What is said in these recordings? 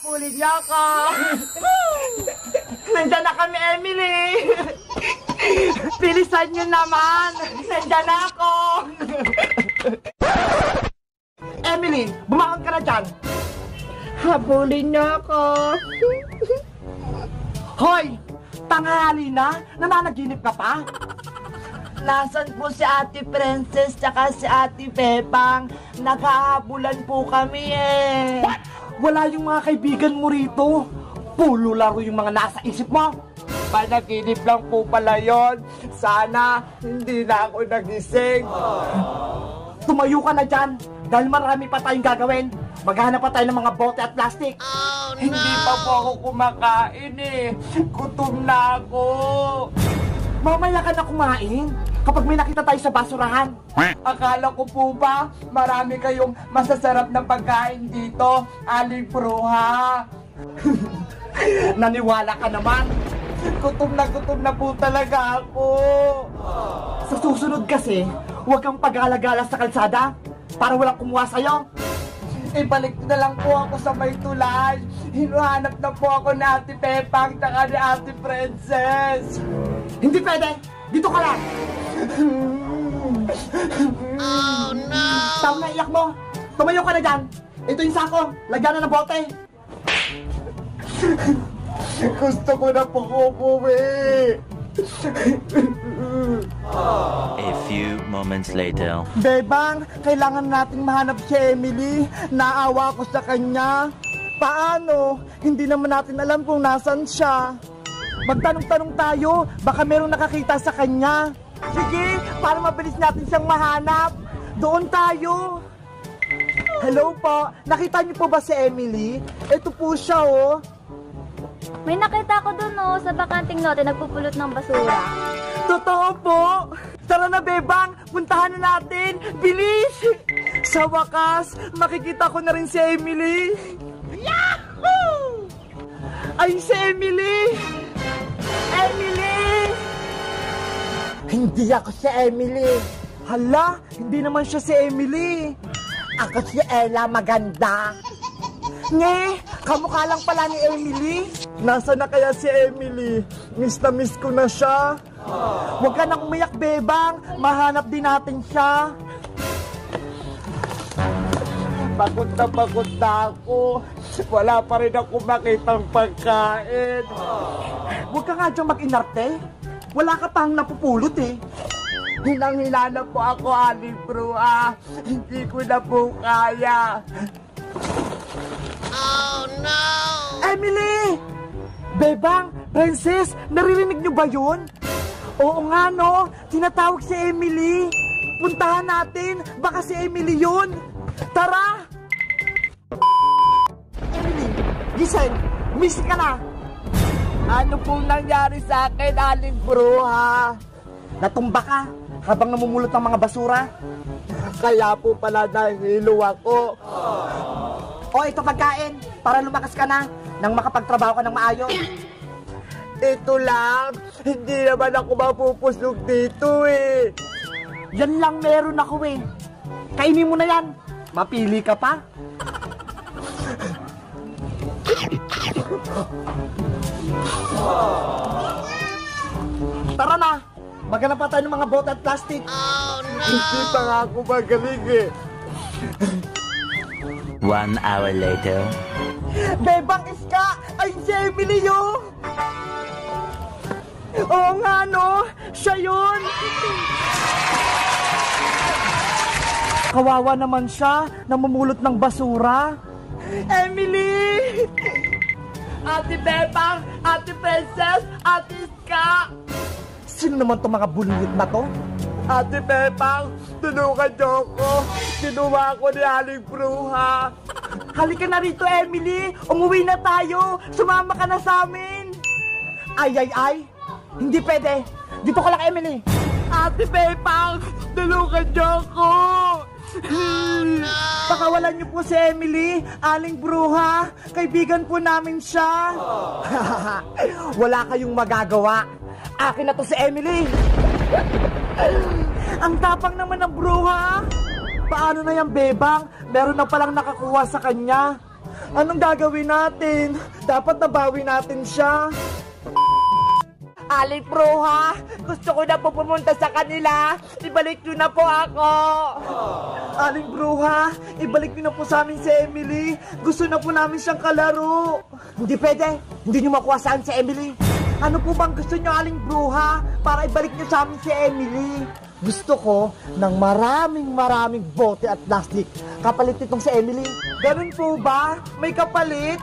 Habulin niyo ako. Nandiyan na kami, Emily. Bilisan niyo naman. Nandiyan na ako. Emily, bumangon ka na dyan. Habulin niyo ako. Hoy, tanghali na? Nananaginip ka pa? Nasaan po si Ate Princess tsaka si Ate Bebang? Naghahabulan po kami eh. What? Wala yung mga kaibigan mo rito. Pulo laro yung mga nasa isip mo. Panaginip lang po pala yun. Sana hindi na ako nagising. Tumayo ka na dyan dahil marami pa tayong gagawin. Maghanap pa tayo ng mga bote at plastic. Oh, no. Hindi pa po ako kumakain eh. Gutom na ako. Mamaya ka na kumain kapag may nakita tayo sa basurahan. Akala ko po ba marami kayong masasarap na pagkain dito, Aling Bruha? Naniwala ka naman. Gutom na po talaga ako. Sa susunod kasi, huwag kang pag-alagala sa kalsada para walang kumuha sa'yo. Ibalik na lang po ako sa may tulay. Hinuhanap na po ako ni Ate Pepang at ni Ate Princess. Hindi pwede! Dito ka lang! Oh no! Tama na iyak mo! Tumayo ka na dyan! Ito yung sako! Lagyan na ng bote! Gusto ko na po umuwi! A few moments later. Bebang, kailangan nating mahanap si Emily. Naawa ko sa kanya. Paano? Hindi naman natin alam kung nasan siya. Magtanong-tanong tayo, baka merong nakakita sa kanya. Sige, para mabilis natin siyang mahanap. Doon tayo. Hello po, nakita niyo po ba si Emily? Ito po siya oh. May nakita ko dun oh, sa bakanting lote nagpupulot ng basura. Totoo po. Tara na Bebang, puntahan na natin. Bilis! Sa wakas, makikita ko na rin si Emily. Yahoo! Ay, si Emily! Emily! Hindi ako si Emily. Hala, hindi naman siya si Emily. Ako si Ella Maganda. Nye, kamukha lang pala ni Emily. Nasaan na kaya si Emily? Miss na miss ko na siya. Huwag ka nang umiyak, Bebang. Mahanap din natin siya. Pagod na ako. Wala pa rin ako makitang pagkain. Huwag ka nga dyan mag-inarte. Wala ka pang napupulot eh. Hinang-hila na po ako, Aling Bruha. Hindi ko na po kaya. Oh no! Emily! Bebang, Princess, naririnig niyo ba yun? Oo nga no, tinatawag si Emily. Puntahan natin, baka si Emily yun. Tara! Emily, gising, missing ka na. Ano pong nangyari sa akin, Aling Bruha? Natumba ka habang namumulot ng mga basura. Kaya po pala nahilo ako. O, ito pagkain, para lumakas ka na nang makapagtrabaho ka ng maayos. Ito lang, hindi naman ako mapupusog dito eh. Yan lang meron ako eh. Kainin mo na yan, mapili ka pa. Tara na, maghanap pa tayo ng mga bote at plastic. Oh no! Hindi pa nga ako magaling eh. 1 hour later. Bebang Iska! Ay, si Emily yun! Oo nga no! Siya yun! Kawawa naman siya, namumulot ng basura. Emily! Ate Bebang! Ate Princess! Ate Iska! Sino naman itong mga bulilit na to? Ate Bebang, tulungan niyo ako. Kinuha ako ni Aling Bruha. Halika na rito, Emily. Umuwi na tayo. Sumama ka na sa amin. Ay. Hindi pwede. Dito ka lang, Emily. Ate Bebang, tulungan niyo ako. Pakawalan niyo po si Emily, Aling Bruha. Kaibigan po namin siya. Wala kayong magagawa. Akin na to si Emily. Ang tapang naman ng Bruha. Paano na yan, Bebang? Meron na palang nakakuha sa kanya. Anong gagawin natin? Dapat nabawi natin siya. Aling Bruha, gusto ko na po pumunta sa kanila. Ibalik niyo na po ako. Aling Bruha, ibalik niyo na po sa amin si Emily. Gusto na po namin siyang kalaro. Hindi pwede. Hindi niyo makuha saan si Emily. Ano po bang gusto niyo, Aling Bruha, para ibalik niyo sa amin si Emily? Gusto ko ng maraming bote at plastic. Kapalit itong si Emily. Ganun po ba? May kapalit?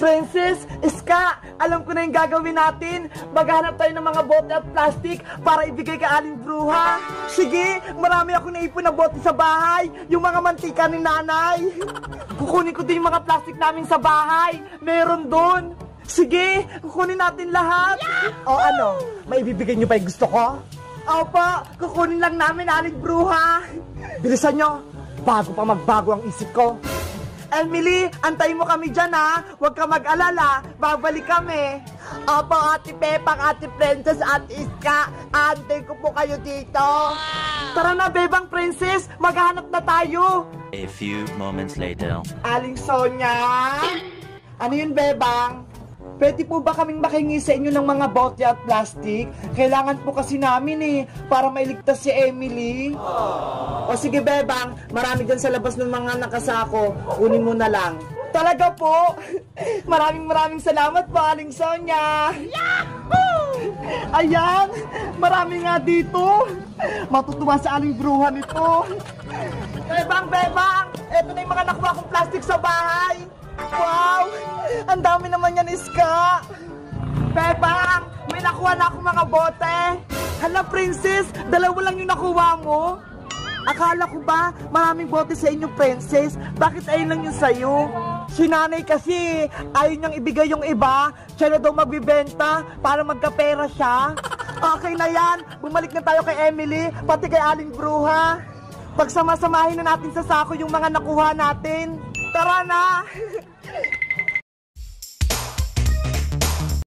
Princess, Iska, alam ko na yung gagawin natin. Maghanap tayo ng mga bote at plastic para ibigay kay Aling Bruha. Sige, marami ako naipon na bote sa bahay. Yung mga mantika ni nanay. Kukunin ko din yung mga plastic namin sa bahay. Meron doon. Sige, kukunin natin lahat. O ano, may ibibigay nyo pa yung gusto ko? Opo, kukunin lang namin, Aling Bruha. Bilisan nyo, bago pa magbago ang isip ko. Emily, antayin mo kami dyan ha. Huwag ka mag-alala, babalik kami. Opo, Ate Pepang, Ate Princess, Ate Iska. Antay ko po kayo dito. Tara na, Bebang Princess, maghanap na tayo. A few moments later. Aling Sonia? Ano yun, Bebang? Pwede po ba kaming makingi sa inyo ng mga bote at plastic? Kailangan po kasi namin para mailigtas si Emily. O sige, Bebang, marami dyan sa labas ng mga nakasako. Kunin mo na lang. Talaga po? Maraming salamat po, Aling Sonia. Yahoo! Ayan, marami nga dito. Matutuwa sa Aling Bruha nito. Bebang, eto na yung mga nakuha kong plastic sa bahay. Wow! Ang dami naman yan, Iska! Bebang! May nakuha na akong mga bote! Hala, Princess! Dalawa lang yung nakuha mo? Akala ko ba maraming bote sa inyo, Princess? Bakit ayun lang yung sayo? Si nanay kasi ayaw niyang ibigay yung iba. Siya na daw magbibenta para magkapera siya. Okay na yan! Bumalik na tayo kay Emily, pati kay Aling Bruha. Pagsama-samahin na natin sa sako yung mga nakuha natin. Tara na!